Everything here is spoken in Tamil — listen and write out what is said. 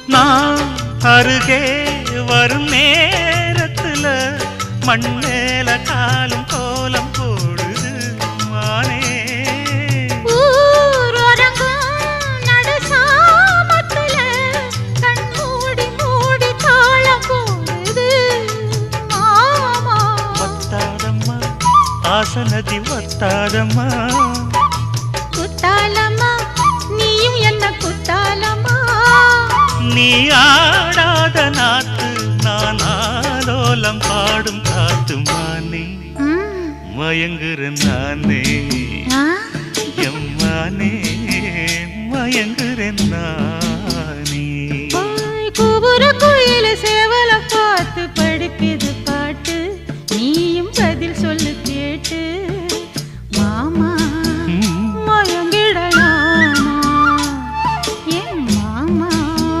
நான் அருகே வரும் நேரத்துல மண்ணேல காலும் கோலம் போடுது மானே. ஆசனதி ஒத்தாதம்மா குத்தாலம்மா நீயும் என்ன குத்தாலம்மா. நீ ஆடாத நாத்து நான் ஆலோலம் பாடும் காத்து மானே. மயங்குறேன் நானே எம்மானே மயங்குறேன் நான்.